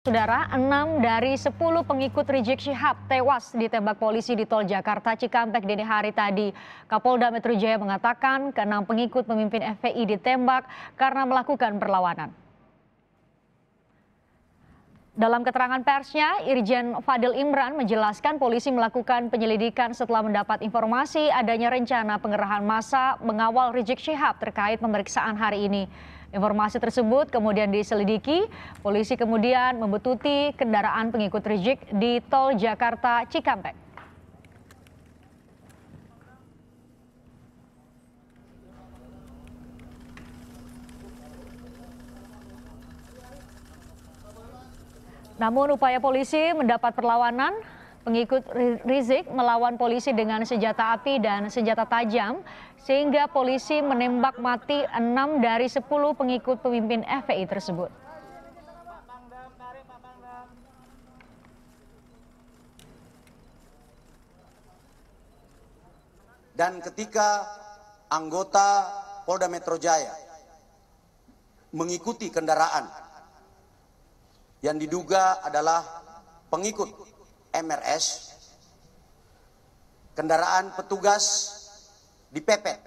Saudara, 6 dari 10 pengikut Rizik Syihab tewas ditembak polisi di tol Jakarta Cikampek dini hari tadi. Kapolda Metro Jaya mengatakan ke-6 pengikut pemimpin FPI ditembak karena melakukan perlawanan. Dalam keterangan persnya, Irjen Fadil Imran menjelaskan polisi melakukan penyelidikan setelah mendapat informasi adanya rencana pengerahan massa mengawal Rizik Syihab terkait pemeriksaan hari ini. Informasi tersebut kemudian diselidiki, polisi kemudian membetuti kendaraan pengikut Rizik di tol Jakarta Cikampek. Namun upaya polisi mendapat perlawanan. Pengikut Rizik melawan polisi dengan senjata api dan senjata tajam sehingga polisi menembak mati 6 dari 10 pengikut pemimpin FPI tersebut. Dan ketika anggota Polda Metro Jaya mengikuti kendaraan yang diduga adalah pengikut MRS, kendaraan petugas dipepet.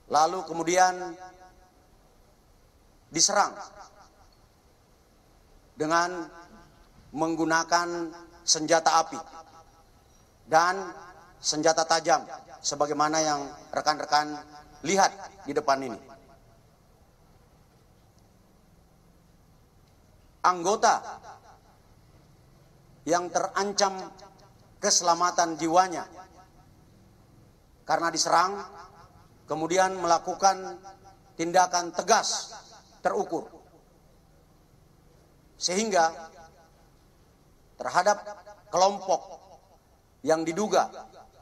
Lalu kemudian diserang dengan menggunakan senjata api dan senjata tajam sebagaimana yang rekan-rekan lihat di depan ini. Anggota yang terancam keselamatan jiwanya karena diserang, kemudian melakukan tindakan tegas terukur, sehingga terhadap kelompok yang diduga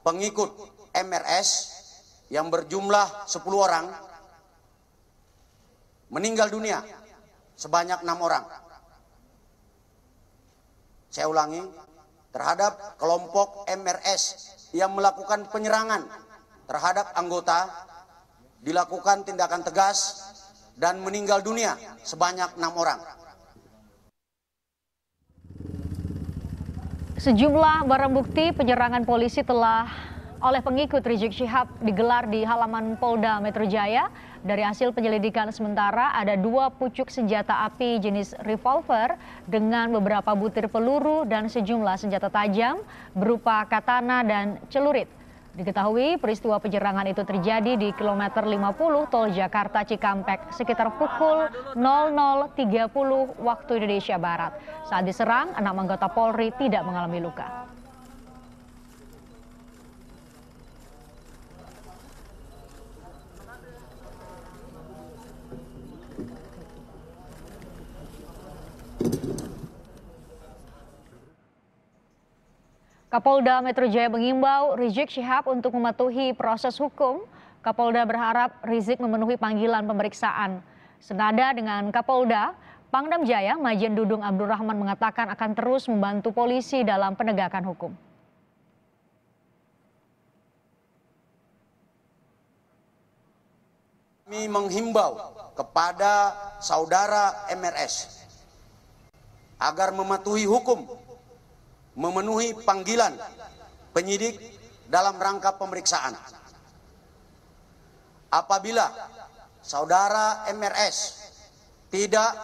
pengikut MRS yang berjumlah 10 orang meninggal dunia sebanyak 6 orang. Saya ulangi, terhadap kelompok MRS yang melakukan penyerangan terhadap anggota dilakukan tindakan tegas dan meninggal dunia sebanyak 6 orang. Sejumlah barang bukti penyerangan polisi oleh pengikut Rizik Syihab digelar di halaman Polda Metro Jaya. Dari hasil penyelidikan sementara ada 2 pucuk senjata api jenis revolver dengan beberapa butir peluru dan sejumlah senjata tajam berupa katana dan celurit. Diketahui peristiwa penyerangan itu terjadi di kilometer 50 tol Jakarta Cikampek sekitar pukul 00.30 waktu Indonesia Barat. Saat diserang, 6 anggota Polri tidak mengalami luka. Kapolda Metro Jaya mengimbau Rizik Syihab untuk mematuhi proses hukum. Kapolda berharap Rizik memenuhi panggilan pemeriksaan. Senada dengan Kapolda, Pangdam Jaya Majen Dudung Abdurrahman mengatakan akan terus membantu polisi dalam penegakan hukum. Kami menghimbau kepada saudara MRS agar mematuhi hukum, memenuhi panggilan penyidik dalam rangka pemeriksaan. Apabila saudara MRS tidak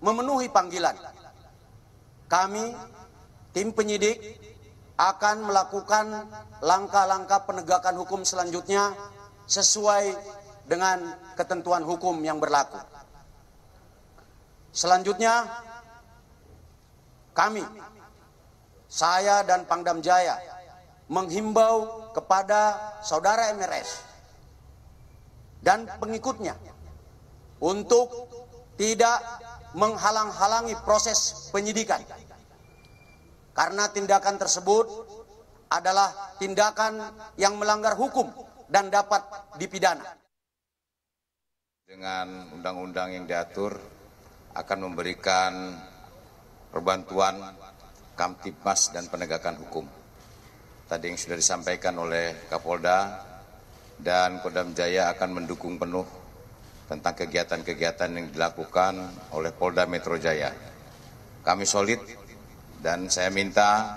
memenuhi panggilan, kami tim penyidik akan melakukan langkah-langkah penegakan hukum selanjutnya sesuai dengan ketentuan hukum yang berlaku. Selanjutnya, kami, saya dan Pangdam Jaya menghimbau kepada saudara MRS dan pengikutnya untuk tidak menghalang-halangi proses penyidikan. Karena tindakan tersebut adalah tindakan yang melanggar hukum dan dapat dipidana. Dengan undang-undang yang diatur akan memberikan perbantuan Kamtibmas dan penegakan hukum. Tadi yang sudah disampaikan oleh Kapolda dan Kodam Jaya akan mendukung penuh tentang kegiatan-kegiatan yang dilakukan oleh Polda Metro Jaya. Kami solid dan saya minta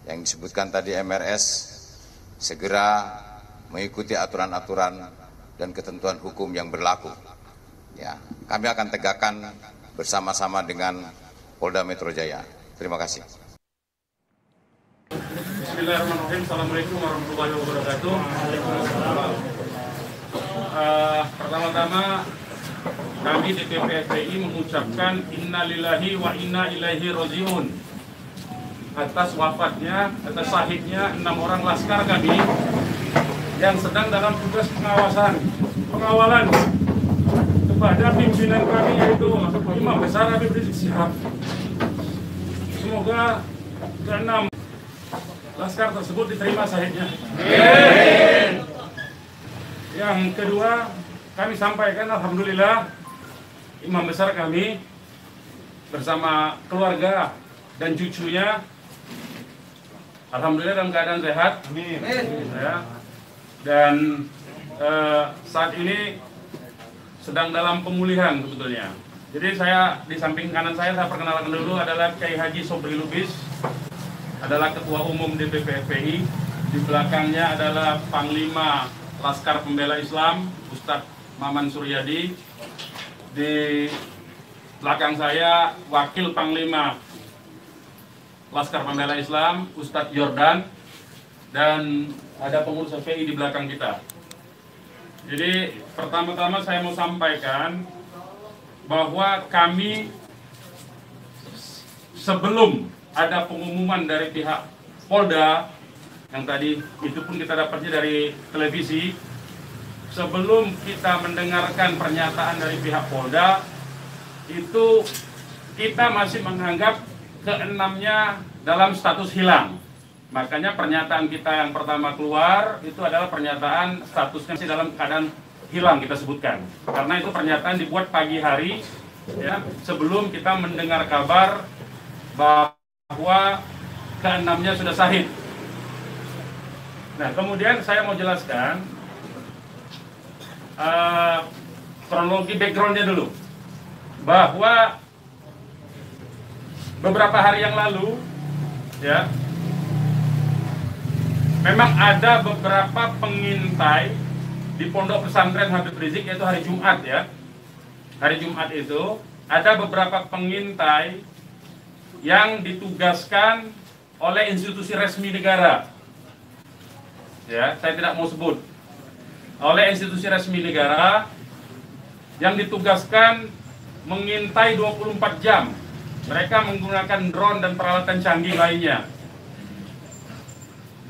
yang disebutkan tadi MRS segera mengikuti aturan-aturan dan ketentuan hukum yang berlaku. Ya, kami akan tegakkan bersama-sama dengan Polda Metro Jaya. Terima kasih. Bismillahirrahmanirrahim. Assalamualaikum warahmatullahi wabarakatuh. Pertama-tama kami DPP FPI mengucapkan innalillahi wa inna ilaihi rajiun atas wafatnya, atas syahidnya 6 orang laskar kami yang sedang dalam tugas pengawalan kepada pimpinan kami yaitu Imam Besar Habib Rizik Syihab. Semoga ke-6 laskar tersebut diterima syahidnya. Yang kedua, kami sampaikan alhamdulillah Imam Besar kami bersama keluarga dan cucunya alhamdulillah dalam keadaan sehat. Amin. Ya. Dan saat ini sedang dalam pemulihan sebetulnya. Jadi saya di samping kanan saya perkenalkan dulu adalah Kiai Haji Sobri Lubis, adalah Ketua Umum DPP FPI. Di belakangnya adalah Panglima Laskar Pembela Islam, Ustadz Maman Suryadi. Di belakang saya Wakil Panglima Laskar Pembela Islam, Ustadz Jordan. Dan ada pengurus FPI di belakang kita. Jadi pertama-tama saya mau sampaikan bahwa kami sebelum ada pengumuman dari pihak Polda, yang tadi itu pun kita dapatnya dari televisi, sebelum kita mendengarkan pernyataan dari pihak Polda, itu kita masih menganggap ke-6-nya dalam status hilang. Makanya pernyataan kita yang pertama keluar itu adalah pernyataan statusnya masih dalam keadaan hilang kita sebutkan. Karena itu pernyataan dibuat pagi hari ya, sebelum kita mendengar kabar bahwa ke-6-nya sudah syahid. Nah, kemudian saya mau jelaskan kronologi background-nya dulu. Bahwa beberapa hari yang lalu ya, memang ada beberapa pengintai di Pondok Pesantren Habib Rizik, yaitu hari Jumat ya. Hari Jumat itu ada beberapa pengintai yang ditugaskan oleh institusi resmi negara. Ya, saya tidak mau sebut. Oleh institusi resmi negara yang ditugaskan mengintai 24 jam. Mereka menggunakan drone dan peralatan canggih lainnya.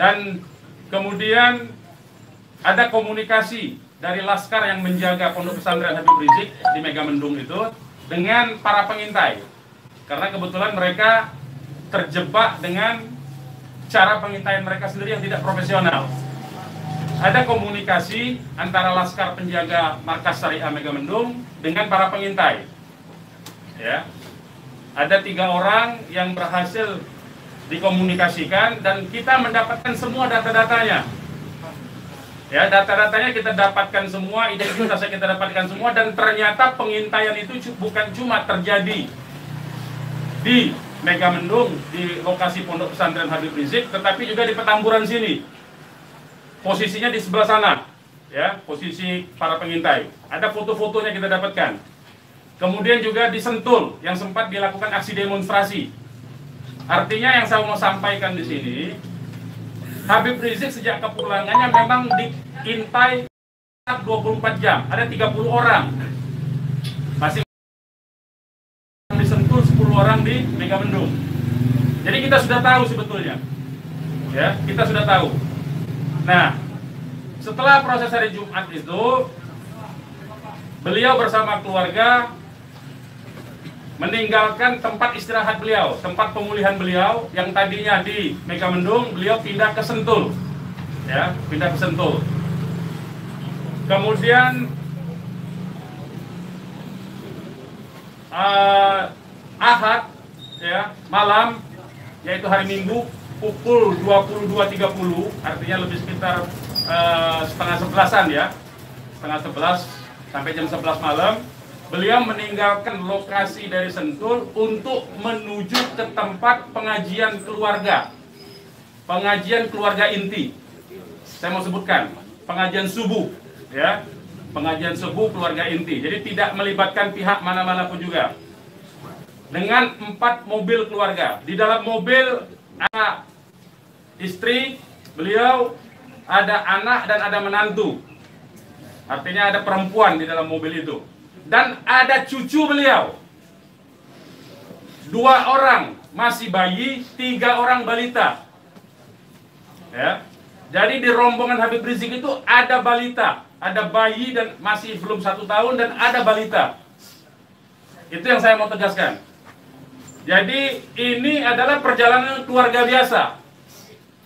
Dan kemudian ada komunikasi dari laskar yang menjaga Pondok Pesantren Habib Rizik di Megamendung itu dengan para pengintai. Karena kebetulan mereka terjebak dengan cara pengintaian mereka sendiri yang tidak profesional. Ada komunikasi antara laskar penjaga markas Syariah Megamendung dengan para pengintai. Ya. Ada 3 orang yang berhasil dikomunikasikan dan kita mendapatkan semua data-datanya. Ya, data-datanya kita dapatkan semua, identitasnya kita dapatkan semua, dan ternyata pengintaian itu bukan cuma terjadi di Megamendung, di lokasi Pondok Pesantren Habib Rizik, tetapi juga di Petamburan sini. Posisinya di sebelah sana, ya, posisi para pengintai. Ada foto-fotonya kita dapatkan. Kemudian juga di Sentul yang sempat dilakukan aksi demonstrasi. Artinya yang saya mau sampaikan di sini, Habib Rizik sejak kepulangannya memang diintai 24 jam. Ada 30 orang. Masih di Sentul, 10 orang di Megamendung. Jadi kita sudah tahu sebetulnya. Ya, kita sudah tahu. Nah, setelah proses hari Jumat itu, beliau bersama keluarga meninggalkan tempat istirahat beliau, tempat pemulihan beliau yang tadinya di Megamendung, beliau pindah ke Sentul, ya, pindah ke Sentul. Kemudian Ahad, ya, malam, yaitu hari Minggu pukul 22.30, artinya lebih sekitar setengah 11-an ya, setengah 11 sampai jam 11 malam, beliau meninggalkan lokasi dari Sentul untuk menuju ke tempat pengajian keluarga. Pengajian keluarga inti. Saya mau sebutkan, pengajian subuh, ya. Pengajian subuh keluarga inti. Jadi tidak melibatkan pihak mana-mana pun juga. Dengan 4 mobil keluarga. Di dalam mobil ada istri beliau, ada anak dan ada menantu. Artinya ada perempuan di dalam mobil itu. Dan ada cucu beliau. 2 orang masih bayi, 3 orang balita. Ya. Jadi di rombongan Habib Rizik itu ada balita, ada bayi dan masih belum 1 tahun dan ada balita. Itu yang saya mau tegaskan. Jadi ini adalah perjalanan keluarga biasa.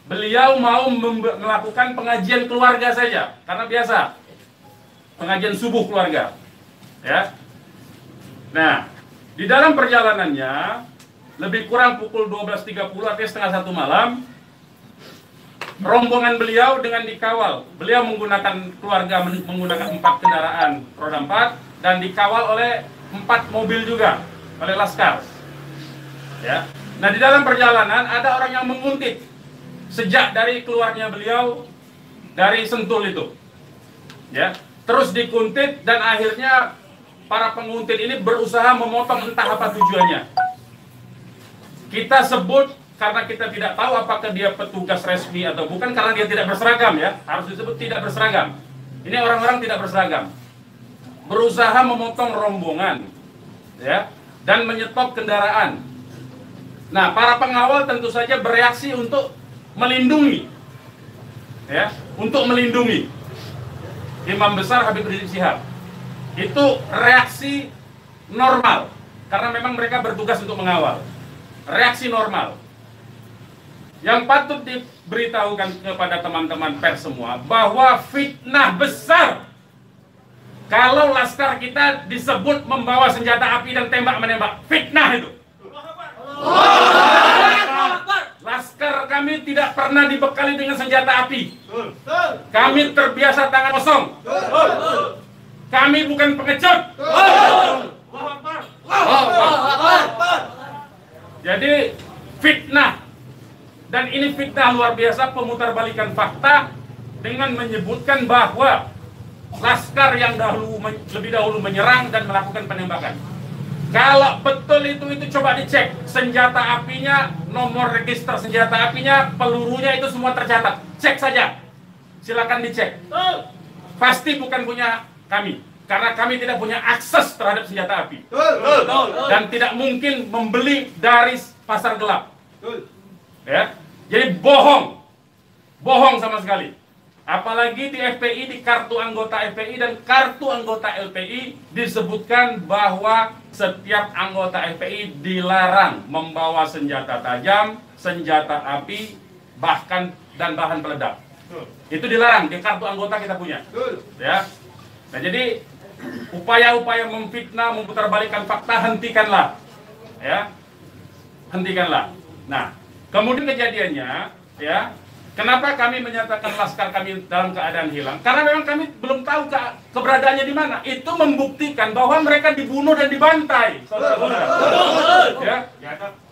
Beliau mau melakukan pengajian keluarga saja, karena biasa pengajian subuh keluarga. Ya. Nah, di dalam perjalanannya lebih kurang pukul 12.30 artinya setengah 1 malam, rombongan beliau dengan dikawal. Beliau menggunakan keluarga menggunakan 4 kendaraan roda 4 dan dikawal oleh 4 mobil juga oleh laskar. Ya. Nah, di dalam perjalanan ada orang yang menguntit sejak dari keluarnya beliau dari Sentul itu. Ya. Terus dikuntit dan akhirnya para penguntit ini berusaha memotong entah apa tujuannya. Kita sebut karena kita tidak tahu apakah dia petugas resmi atau bukan, karena dia tidak berseragam, ya. Harus disebut tidak berseragam. Ini orang-orang tidak berseragam. Berusaha memotong rombongan, ya, dan menyetop kendaraan. Nah, para pengawal tentu saja bereaksi untuk melindungi, ya, untuk melindungi Imam Besar Habib Rizik Syihab. Itu reaksi normal, karena memang mereka bertugas untuk mengawal. Reaksi normal. Yang patut diberitahukan kepada teman-teman pers semua, bahwa fitnah besar kalau laskar kita disebut membawa senjata api dan tembak-menembak. Fitnah itu. Laskar kami tidak pernah dibekali dengan senjata api. Kami terbiasa tangan kosong. Kami bukan pengecut. Jadi fitnah. Dan ini fitnah luar biasa, pemutarbalikan fakta dengan menyebutkan bahwa laskar yang lebih dahulu menyerang dan melakukan penembakan. Kalau betul itu coba dicek senjata apinya, nomor register senjata apinya, pelurunya itu semua tercatat. Cek saja, silakan dicek. Pasti bukan punya kami, karena kami tidak punya akses terhadap senjata api dan tidak mungkin membeli dari pasar gelap. Ya, jadi bohong sama sekali. Apalagi di FPI, di kartu anggota FPI dan kartu anggota LPI disebutkan bahwa setiap anggota FPI dilarang membawa senjata tajam, senjata api, bahkan dan bahan peledak. Itu dilarang di kartu anggota kita punya. Ya. Nah, jadi upaya-upaya memfitnah, memutarbalikkan fakta hentikanlah. Ya. Hentikanlah. Nah, kemudian kejadiannya, ya, kenapa kami menyatakan laskar kami dalam keadaan hilang? Karena memang kami belum tahu keberadaannya di mana. Itu membuktikan bahwa mereka dibunuh dan dibantai, saudara-saudara. Ya.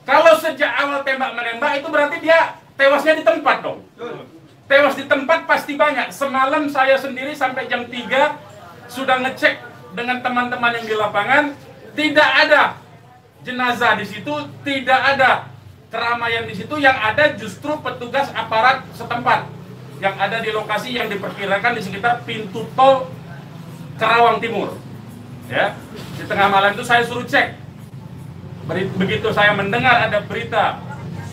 Kalau sejak awal tembak-menembak itu berarti dia tewasnya di tempat dong. Tewas di tempat pasti banyak. Semalam saya sendiri sampai jam 3 sudah ngecek dengan teman-teman yang di lapangan, tidak ada jenazah di situ, tidak ada keramaian di situ. Yang ada justru petugas aparat setempat yang ada di lokasi yang diperkirakan di sekitar pintu tol Karawang Timur. Ya, di tengah malam itu saya suruh cek. Begitu saya mendengar ada berita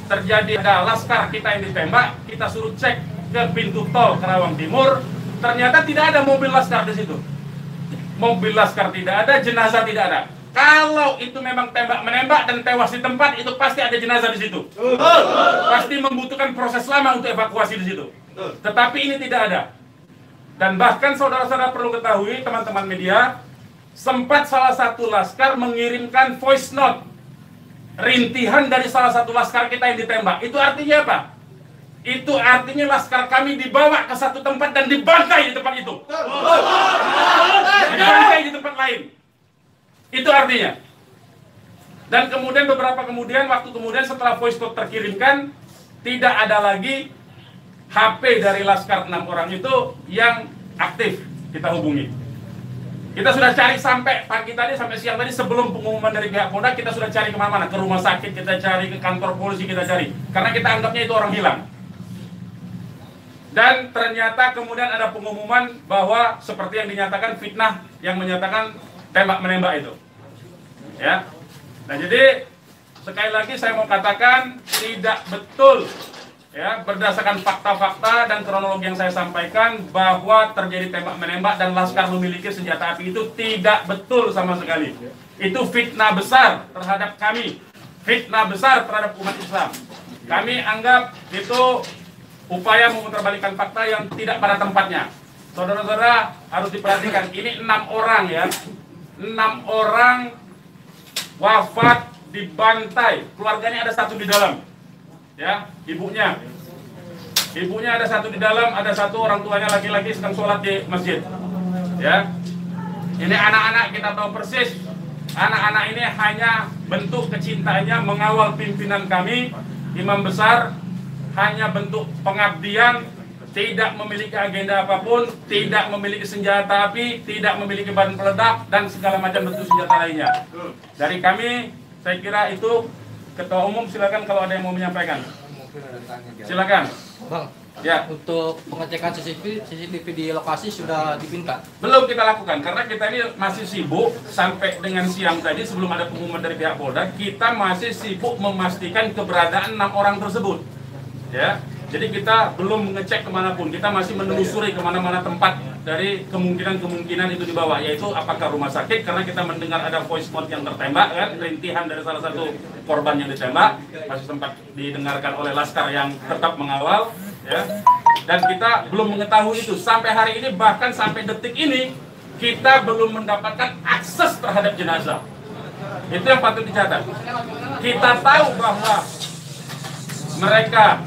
terjadi ada laskar kita yang ditembak, kita suruh cek ke pintu tol Karawang Timur. Ternyata tidak ada mobil laskar di situ. Mobil laskar tidak ada, jenazah tidak ada. Kalau itu memang tembak-menembak dan tewas di tempat, itu pasti ada jenazah di situ. Pasti membutuhkan proses lama untuk evakuasi di situ. Tetapi ini tidak ada. Dan bahkan saudara-saudara perlu ketahui, teman-teman media, sempat salah satu laskar mengirimkan voice note rintihan dari salah satu laskar kita yang ditembak. Itu artinya apa? itu artinya laskar kami dibawa ke satu tempat dan dibantai di tempat itu. Dibantai di tempat lain. Itu artinya. Dan kemudian waktu kemudian setelah voice note terkirimkan, tidak ada lagi HP dari laskar 6 orang itu yang aktif kita hubungi. Kita sudah cari sampai pagi tadi, sampai siang tadi sebelum pengumuman dari pihak Polda, kita sudah cari kemana-mana, ke rumah sakit kita cari, ke kantor polisi kita cari, karena kita anggapnya itu orang hilang. Dan ternyata kemudian ada pengumuman bahwa seperti yang dinyatakan fitnah, yang menyatakan tembak menembak itu. Ya. Nah, jadi sekali lagi saya mau katakan tidak betul, ya, berdasarkan fakta-fakta dan kronologi yang saya sampaikan bahwa terjadi tembak menembak dan laskar memiliki senjata api itu tidak betul sama sekali. Itu fitnah besar terhadap kami, fitnah besar terhadap umat Islam. Kami anggap itu upaya memutarbalikkan fakta yang tidak pada tempatnya. Saudara-saudara harus diperhatikan, ini 6 orang ya, 6 orang wafat dibantai, keluarganya ada satu di dalam, ya, ibunya ada satu di dalam, ada satu orang tuanya laki-laki sedang sholat di masjid, ya. Ini anak-anak kita tahu persis, anak-anak ini hanya bentuk kecintaannya mengawal pimpinan kami, imam besar, hanya bentuk pengabdian, tidak memiliki agenda apapun, tidak memiliki senjata api, tidak memiliki bahan peledak, dan segala macam bentuk senjata lainnya. Dari kami, saya kira itu. Ketua Umum silakan kalau ada yang mau menyampaikan. Silakan. Bang, ya. Untuk pengecekan CCTV di lokasi sudah dipinta? Belum kita lakukan, karena kita ini masih sibuk sampai dengan siang tadi sebelum ada pengumuman dari pihak Polda, kita masih sibuk memastikan keberadaan 6 orang tersebut. Ya. Jadi kita belum mengecek kemanapun, kita masih menelusuri kemana-mana tempat dari kemungkinan-kemungkinan itu dibawa, yaitu apakah rumah sakit, karena kita mendengar ada voice note yang tertembak, kan, rintihan dari salah satu korban yang ditembak, masih sempat didengarkan oleh laskar yang tetap mengawal, ya. Dan kita belum mengetahui itu, sampai hari ini, bahkan sampai detik ini, kita belum mendapatkan akses terhadap jenazah. Itu yang patut dicatat. Kita tahu bahwa mereka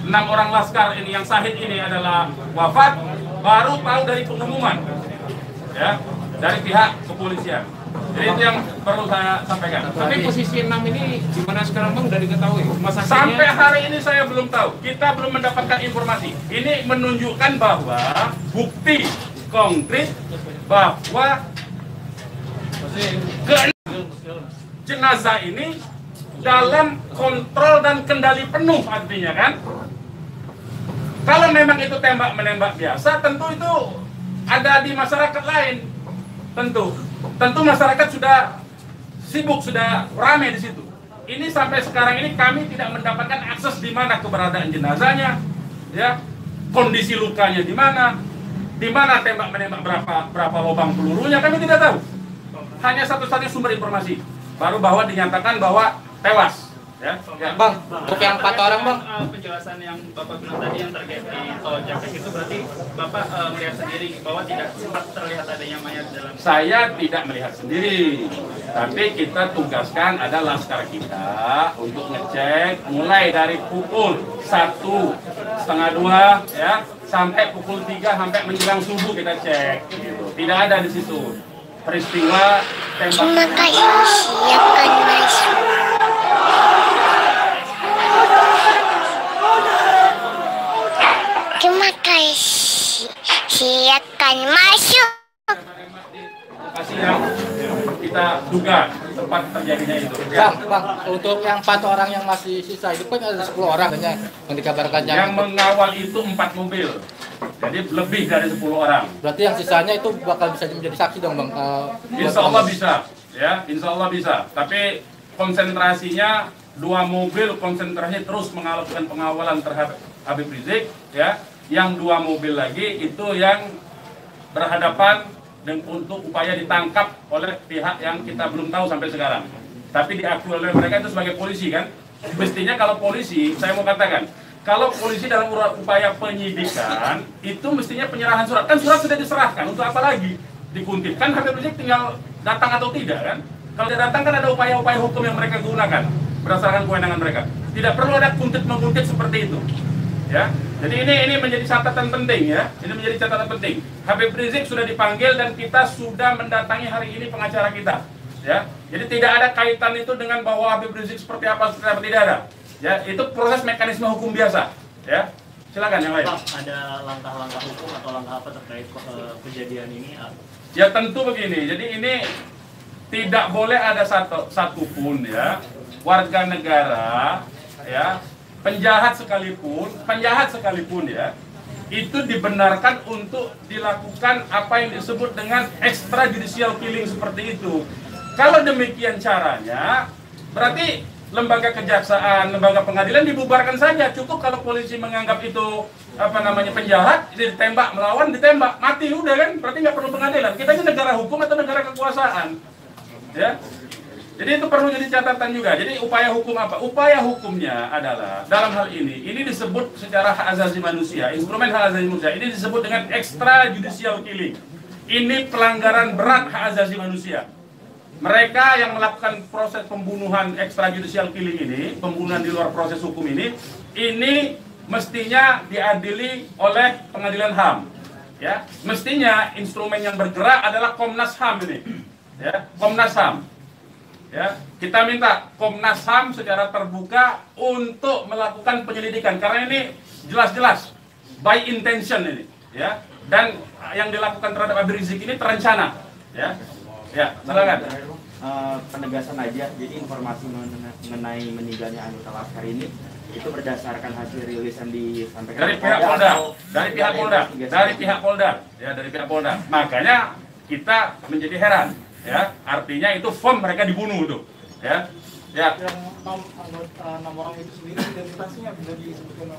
6 orang laskar ini yang syahid ini adalah wafat, baru tahu dari pengumuman, ya, dari pihak kepolisian. Jadi itu yang perlu saya sampaikan. Tapi posisi 6 ini di mana sekarang Bang, udah diketahui? Sampai hari ini saya belum tahu. Kita belum mendapatkan informasi. Ini menunjukkan bahwa bukti konkret bahwa jenazah ini dalam kontrol dan kendali penuh, artinya kan. Kalau memang itu tembak-menembak biasa, tentu itu ada di masyarakat lain. Tentu masyarakat sudah sibuk, sudah ramai di situ. Ini sampai sekarang ini kami tidak mendapatkan akses di mana keberadaan jenazahnya, ya, kondisi lukanya di mana tembak-menembak, berapa lubang pelurunya, kami tidak tahu. Hanya satu-satunya sumber informasi, baru bahwa dinyatakan bahwa tewas. Ya. Bang, untuk yang 4 orang Bang, penjelasan yang Bapak bilang tadi yang terkait di tol Japek itu berarti Bapak melihat sendiri bahwa tidak sempat terlihat adanya mayat dalam. Saya tidak melihat sendiri, tapi kita tugaskan ada laskar kita untuk ngecek mulai dari pukul 1:30 ya sampai pukul 3 sampai menjelang subuh kita cek. Gitu. Tidak ada di situ peristiwa tembak. Siapkan masuk. Terima kasih. Silakan masuk. Lokasi yang kita duga tempat terjadinya itu. Bang, untuk yang 4 orang yang masih sisa itu kan ada 10 orang kan yang dikabarkan yang mengawal itu 4 mobil. Jadi lebih dari 10 orang. Berarti yang sisanya itu bakal bisa menjadi saksi dong Bang? Insya Allah bisa, ya, insya Allah bisa. Tapi konsentrasinya 2 mobil konsentrasi terus melakukan pengawalan terhadap Habib Rizik, ya. Yang 2 mobil lagi itu yang berhadapan dan untuk upaya ditangkap oleh pihak yang kita belum tahu sampai sekarang. Tapi diakui oleh mereka itu sebagai polisi kan. Mestinya kalau polisi, saya mau katakan, kalau polisi dalam upaya penyidikan itu mestinya penyerahan surat. Kan surat sudah diserahkan, untuk apa lagi dikuntit? Kan Habib Rizik tinggal datang atau tidak kan. Kalau dia datang kan ada upaya-upaya hukum yang mereka gunakan berdasarkan kewenangan mereka. Tidak perlu ada kuntit-menguntit seperti itu. Ya, jadi ini menjadi catatan penting ya. Ini menjadi catatan penting. Habib Rizik sudah dipanggil dan kita sudah mendatangi hari ini pengacara kita. Ya, jadi tidak ada kaitan itu dengan bahwa Habib Rizik seperti apa tidak ada. Ya, itu proses mekanisme hukum biasa. Ya, silakan yang lain. Pak, ada langkah-langkah hukum atau langkah apa terkait kejadian ini? Ya tentu begini. Jadi ini tidak boleh ada satupun ya warga negara ya penjahat sekalipun ya itu dibenarkan untuk dilakukan apa yang disebut dengan extrajudicial killing seperti itu. Kalau demikian caranya berarti lembaga kejaksaan, lembaga pengadilan dibubarkan saja. Cukup kalau polisi menganggap itu penjahat, ditembak, melawan, ditembak, mati udah kan, berarti nggak perlu pengadilan. Kita ini negara hukum atau negara kekuasaan. Ya. Jadi itu perlu jadi catatan juga. Jadi upaya hukum apa? Upaya hukumnya adalah dalam hal ini disebut secara hak asasi manusia, instrumen hak asasi manusia. Ini disebut dengan extrajudicial killing. Ini pelanggaran berat hak asasi manusia. Mereka yang melakukan proses pembunuhan extrajudicial killing ini, pembunuhan di luar proses hukum ini mestinya diadili oleh pengadilan HAM. Ya, mestinya instrumen yang bergerak adalah Komnas HAM ini. Ya, Komnas HAM. Ya, kita minta Komnas HAM secara terbuka untuk melakukan penyelidikan karena ini jelas-jelas by intention ini, ya. Dan yang dilakukan terhadap Habib Rizik ini terencana, ya. Ya, silakan. Penegasan aja, jadi informasi mengenai meninggalnya anggota Laskar ini itu berdasarkan hasil rilis yang disampaikan dari pihak Polda, dari pihak Polda. Makanya kita menjadi heran. Ya, artinya itu firm mereka dibunuh tuh, ya. Yang 6 orang itu sendiri identitasnya bisa disebutkan.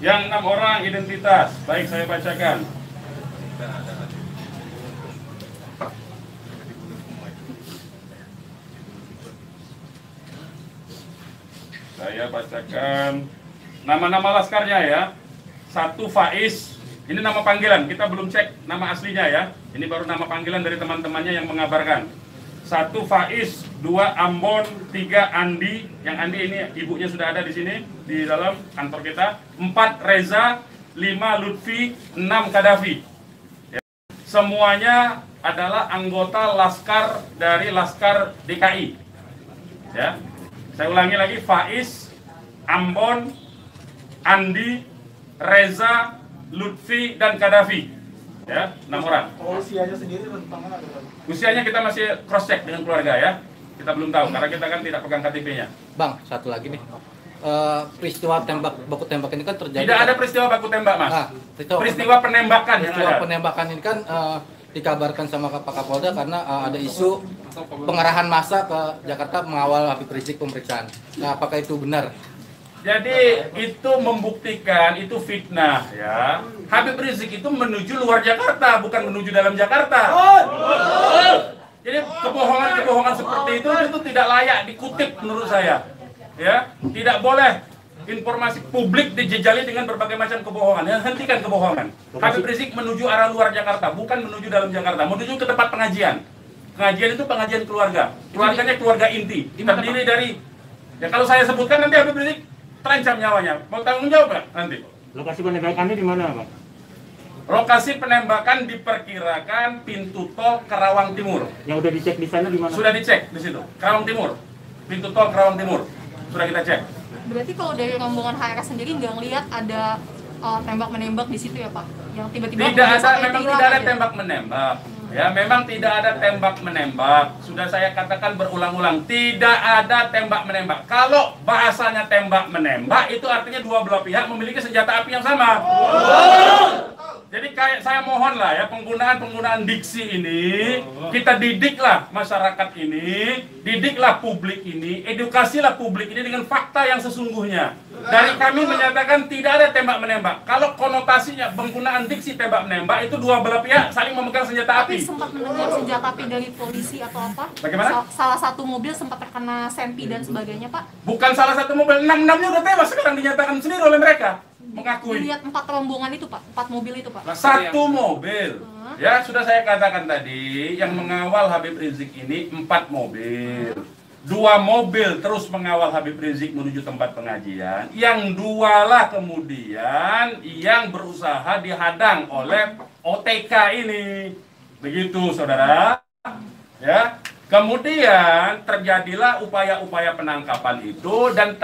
Yang 6 orang identitas, baik saya bacakan. Saya bacakan nama-nama laskarnya ya. 1 Faiz. Ini nama panggilan, kita belum cek nama aslinya ya. Ini baru nama panggilan dari teman-temannya yang mengabarkan. 1 Faiz, 2 Ambon, 3 Andi. Yang Andi ini ibunya sudah ada di sini, di dalam kantor kita. 4 Reza, 5 Lutfi, 6 Kadafi. Ya. Semuanya adalah anggota Laskar dari Laskar DKI. Ya. Saya ulangi lagi, Faiz, Ambon, Andi, Reza, Lutfi dan Kadafi, ya, 6 orang. Usianya sendiri rentangan ada? Usianya kita masih cross check dengan keluarga ya. Kita belum tahu karena kita kan tidak pegang KTP-nya. Bang, satu lagi nih. Peristiwa baku tembak ini kan terjadi. Tidak ada peristiwa baku tembak, Mas. Peristiwa penembakan yang ada. Peristiwa penembakan ini kan dikabarkan sama Pak Kapolda karena ada isu pengerahan massa ke Jakarta mengawal Habib Rizik pemeriksaan. Nah, apakah itu benar? Jadi itu membuktikan itu fitnah ya. Habib Rizik itu menuju luar Jakarta, bukan menuju dalam Jakarta. Jadi kebohongan-kebohongan seperti itu tidak layak dikutip menurut saya. Ya, tidak boleh informasi publik dijejali dengan berbagai macam kebohongan. Ya, hentikan kebohongan. Habib Rizik menuju arah luar Jakarta, bukan menuju dalam Jakarta. Menuju ke tempat pengajian. Pengajian itu pengajian keluarga. Keluarganya keluarga inti. Terdiri dari, ya kalau saya sebutkan nanti Habib Rizik terancam nyawanya. Mau tanggung jawab nggak nanti? Lokasi penembakannya di mana, Pak? Lokasi penembakan diperkirakan pintu tol Karawang Timur. Yang udah dicek di sana di mana? Sudah dicek di situ. Karawang Timur. Pintu tol Karawang Timur. Sudah kita cek. Berarti kalau dari rombongan HRS sendiri nggak ngelihat ada tembak-menembak di situ ya, Pak? Yang tiba-tiba tidak ada, memang tidak ada tembak-menembak. Ya, memang tidak ada tembak-menembak. Sudah saya katakan berulang-ulang, tidak ada tembak-menembak. Kalau bahasanya tembak-menembak, itu artinya dua belah pihak memiliki senjata api yang sama. Jadi kayak saya mohon lah ya, penggunaan diksi ini, kita didiklah masyarakat ini, didiklah publik ini, edukasilah publik ini dengan fakta yang sesungguhnya. Dari kami menyatakan tidak ada tembak-menembak. Kalau konotasinya penggunaan diksi tembak-menembak, itu dua belah pihak saling memegang senjata api. Tapi sempat mendengar senjata api dari polisi atau apa? Bagaimana? Salah satu mobil sempat terkena sempi dan sebagainya, Pak? Bukan salah satu mobil, 6-6-nya udah tewas sekarang dinyatakan sendiri oleh mereka. Mengakui. Lihat 4 rombongan itu, Pak, 4 mobil itu, Pak. Satu mobil. Ya, sudah saya katakan tadi, yang mengawal Habib Rizik ini 4 mobil. 2 mobil terus mengawal Habib Rizik menuju tempat pengajian, yang 2 lah kemudian yang berusaha dihadang oleh OTK ini. Begitu, saudara. Ya. Kemudian terjadilah upaya-upaya penangkapan itu dan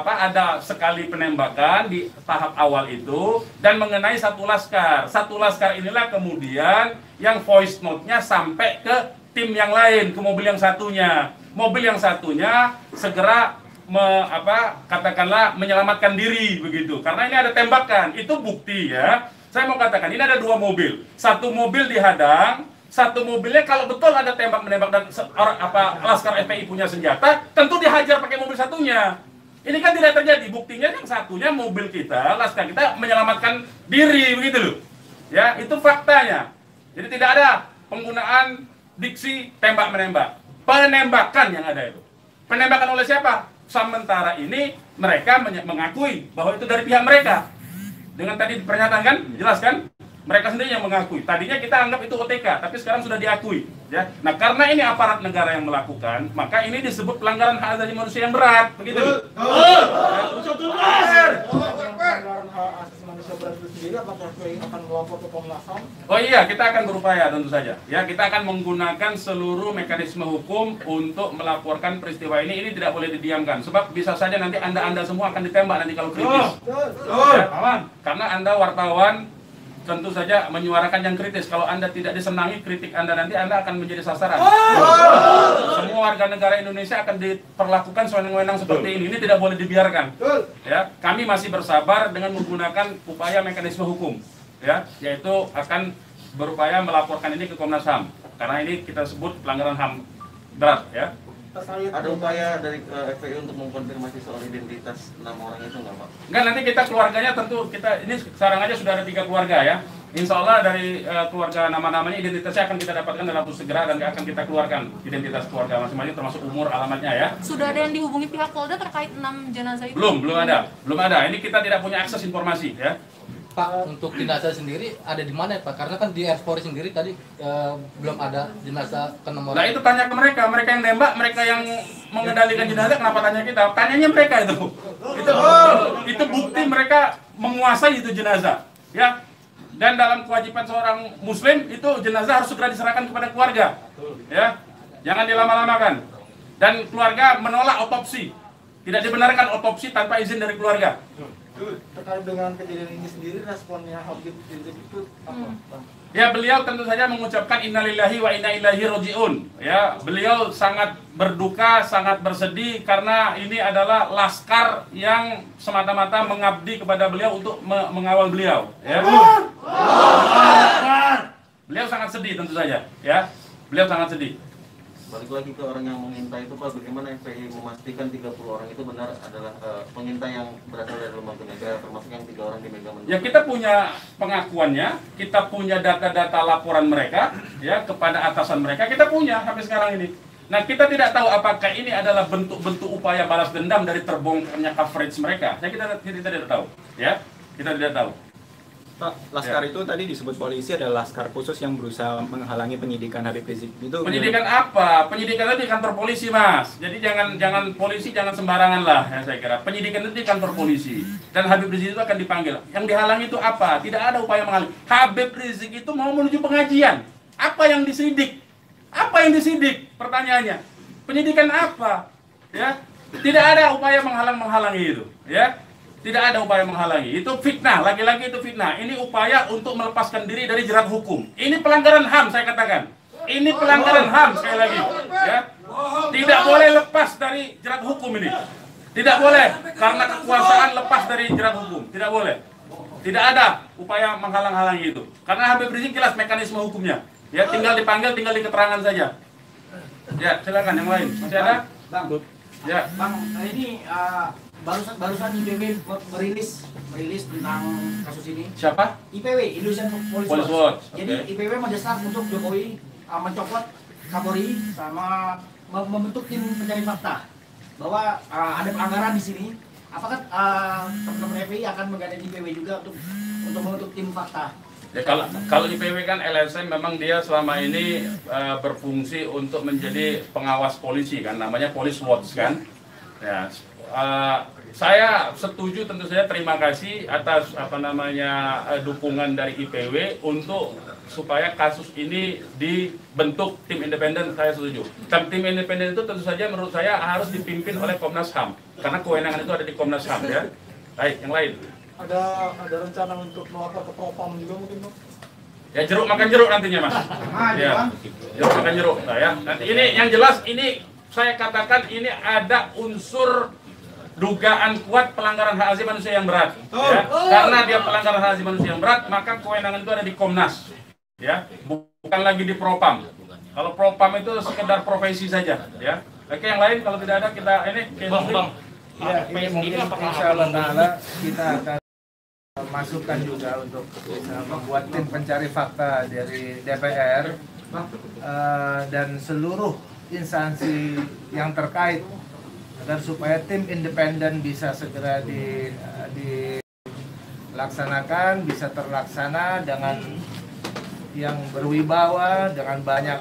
ada sekali penembakan di tahap awal itu dan mengenai 1 laskar. 1 laskar inilah kemudian yang voice note-nya sampai ke tim yang lain, ke mobil yang satunya. Mobil yang satunya segera katakanlah menyelamatkan diri begitu. Karena ini ada tembakan, itu bukti ya. Saya mau katakan ini ada 2 mobil. 1 mobil dihadang, 1 mobilnya kalau betul ada tembak-menembak dan laskar FPI punya senjata, tentu dihajar pakai mobil satunya. Ini kan tidak terjadi. Buktinya yang satunya mobil kita, laskar kita menyelamatkan diri begitu loh. Ya, itu faktanya. Jadi tidak ada penggunaan diksi tembak-menembak. Penembakan yang ada itu. Penembakan oleh siapa? Sementara ini mereka mengakui bahwa itu dari pihak mereka. Dengan tadi pernyataan kan, jelas kan? Mereka sendiri yang mengakui. Tadinya kita anggap itu OTK, tapi sekarang sudah diakui. Ya. Nah, karena ini aparat negara yang melakukan, maka ini disebut pelanggaran hak asasi manusia yang berat. Begitu. Oh iya, kita akan berupaya tentu saja. Ya, kita akan menggunakan seluruh mekanisme hukum untuk melaporkan peristiwa ini. Ini tidak boleh didiamkan. Sebab bisa saja nanti Anda semua akan ditembak nanti kalau kritis. Ya, karena Anda wartawan tentu saja menyuarakan yang kritis. Kalau Anda tidak disenangi kritik Anda nanti, Anda akan menjadi sasaran. Semua warga negara Indonesia akan diperlakukan sewenang-wenang seperti ini. Ini tidak boleh dibiarkan. Ya, kami masih bersabar dengan menggunakan upaya mekanisme hukum. Ya, yaitu akan berupaya melaporkan ini ke Komnas HAM. Karena ini kita sebut pelanggaran HAM berat. Ya. Ada upaya dari FPI untuk mengkonfirmasi soal identitas 6 orang itu nggak, Pak? Enggak, nanti kita keluarganya tentu ini sekarang aja sudah ada 3 keluarga ya. Insya Allah dari keluarga nama-namanya identitasnya akan kita dapatkan dalam waktu segera dan akan kita keluarkan identitas keluarga masing-masing termasuk umur, alamatnya ya. Sudah ada yang dihubungi pihak Polda terkait 6 jenazah itu? Belum ada. Ini kita tidak punya akses informasi ya. Pak, untuk jenazah sendiri ada di mana Pak? Karena kan di Polri sendiri tadi belum ada jenazah ke-6 orang. Nah itu tanya ke mereka yang nembak, mereka yang mengendalikan jenazah, kenapa tanya kita? Tanyanya mereka itu. Itu bukti mereka menguasai itu jenazah, ya. Dan dalam kewajiban seorang Muslim itu jenazah harus segera diserahkan kepada keluarga, ya. Jangan dilama-lamakan. Dan keluarga menolak otopsi, tidak dibenarkan otopsi tanpa izin dari keluarga. Terkait dengan kejadian ini sendiri, responnya Habib Rizik itu apa? Ya, beliau tentu saja mengucapkan innalillahi wa inna ilaihi rajiun. Ya, beliau sangat berduka, sangat bersedih karena ini adalah laskar yang semata-mata mengabdi kepada beliau untuk mengawal beliau. Ya. Beliau sangat sedih tentu saja. Ya, beliau sangat sedih. Balik lagi ke orang yang mengintai itu, Pak, bagaimana FPI memastikan 30 orang itu benar adalah pengintai yang berasal dari lembaga negara, termasuk yang 3 orang di Megamendung? Ya, kita punya pengakuannya, kita punya data-data laporan mereka, ya, kepada atasan mereka, kita punya sampai sekarang ini. Nah, kita tidak tahu apakah ini adalah bentuk-bentuk upaya balas dendam dari terbongkarnya coverage mereka. Kita tidak tahu, ya, kita tidak tahu. Pak, laskar itu tadi disebut polisi adalah laskar khusus yang berusaha menghalangi penyidikan Habib Rizik. Itu penyidikan apa? Penyidikan itu di kantor polisi, Mas. Jadi jangan polisi jangan sembarangan lah, ya, saya kira. Penyidikan itu di kantor polisi dan Habib Rizik itu akan dipanggil. Yang dihalangi itu apa? Tidak ada upaya menghalangi. Habib Rizik itu mau menuju pengajian. Apa yang disidik? Apa yang disidik? Pertanyaannya. Penyidikan apa? Ya. Tidak ada upaya menghalangi itu, ya. Tidak ada upaya menghalangi. Itu fitnah, lagi-lagi itu fitnah. Ini upaya untuk melepaskan diri dari jerat hukum. Ini pelanggaran HAM, saya katakan. Ini pelanggaran HAM, sekali lagi. Ya. Tidak boleh lepas dari jerat hukum ini. Tidak boleh, karena kekuasaan lepas dari jerat hukum. Tidak boleh. Tidak ada upaya menghalang-halangi itu. Karena Habib Rizik jelas mekanisme hukumnya. Ya, tinggal dipanggil, tinggal di keterangan saja. Ya, silakan yang lain. Masih ada? Bang. Ya. Bang, ini barusan IPW merilis tentang kasus ini. Siapa? IPW, Indonesian Police Watch. Jadi IPW mendesak untuk Jokowi mencopot Kapolri sama membentuk tim pencari fakta bahwa ada pelanggaran di sini. Apakah teman-teman FPI akan menggandeng IPW juga untuk membentuk tim fakta? Ya, kalau IPW kan LSM memang dia selama ini berfungsi untuk menjadi pengawas polisi kan, namanya Police Watch kan. Ya, saya setuju, tentu saja terima kasih atas dukungan dari IPW untuk supaya kasus ini dibentuk tim independen. Saya setuju. Tim independen itu tentu saja menurut saya harus dipimpin oleh Komnas HAM karena kewenangan itu ada di Komnas HAM ya. Baik, yang lain. Ada rencana untuk melapor ke Propam juga mungkin, Bang? Ya, jeruk makan jeruk nantinya, Mas. Ya, jeruk makan jeruk. Nah, ya. Nanti ini yang jelas ini saya katakan ini ada unsur dugaan kuat pelanggaran hak asasi manusia yang berat. Ya. Karena dia pelanggaran hak asasi manusia yang berat, maka kewenangan itu ada di Komnas. Ya, bukan lagi di Propam. Kalau Propam itu sekedar profesi saja. Ya. Oke, yang lain kalau tidak ada kita ini. Bang. Ya, ini mungkin insyaallah kita akan masukkan juga untuk bisa membuat tim pencari fakta dari DPR dan seluruh instansi yang terkait agar supaya tim independen bisa segera dilaksanakan, bisa terlaksana dengan yang berwibawa, dengan banyak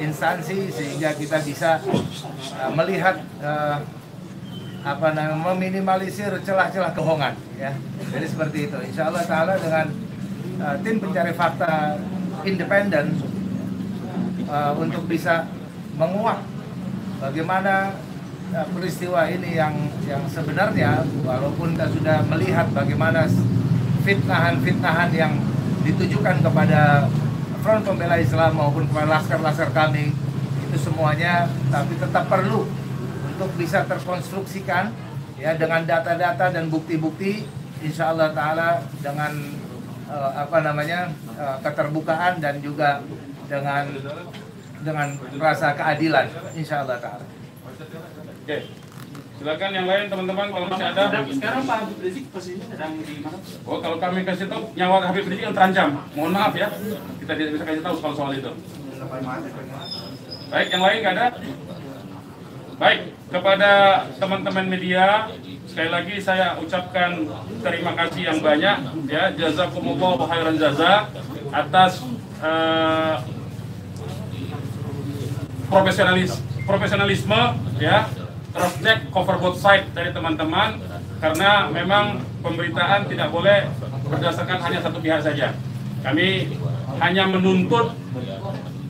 instansi sehingga kita bisa melihat meminimalisir celah-celah kebohongan ya. Jadi seperti itu. Insya Allah Ta'ala dengan tim pencari fakta independen untuk bisa menguak bagaimana peristiwa ini yang sebenarnya, walaupun kita sudah melihat bagaimana fitnahan-fitnahan yang ditujukan kepada Front Pembela Islam maupun kepada laskar-laskar kami itu semuanya, tapi tetap perlu untuk bisa terkonstruksikan ya dengan data-data dan bukti-bukti, insya Allah Ta'ala dengan keterbukaan dan juga dengan rasa keadilan, insya Allah Ta'ala. Oke, silakan yang lain teman-teman kalau masih ada. Sekarang Pak Habib Rizik posisinya sedang di mana? Oh, kalau kami kasih tahu nyawa Habib Rizik yang terancam, mohon maaf ya, kita tidak bisa kasih tahu soal itu. Baik, yang lain nggak ada? Baik, kepada teman-teman media, sekali lagi saya ucapkan terima kasih yang banyak ya, jazakumullah khairan jaza atas profesionalisme ya, cross check cover both side dari teman-teman, karena memang pemberitaan tidak boleh berdasarkan hanya satu pihak saja. Kami hanya menuntut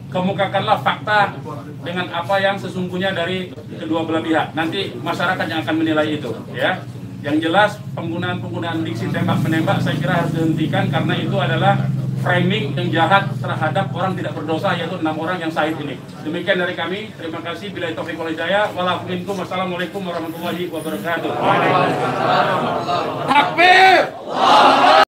kemukakanlah fakta dengan apa yang sesungguhnya dari kedua belah pihak. Nanti masyarakat yang akan menilai itu ya. Yang jelas penggunaan diksi tembak-menembak saya kira harus dihentikan, karena itu adalah framing yang jahat terhadap orang tidak berdosa, yaitu 6 orang yang syahid ini. Demikian dari kami. Terima kasih. Billahi taufiq wal hidayah. Wassalamualaikum warahmatullahi wabarakatuh. Takbir!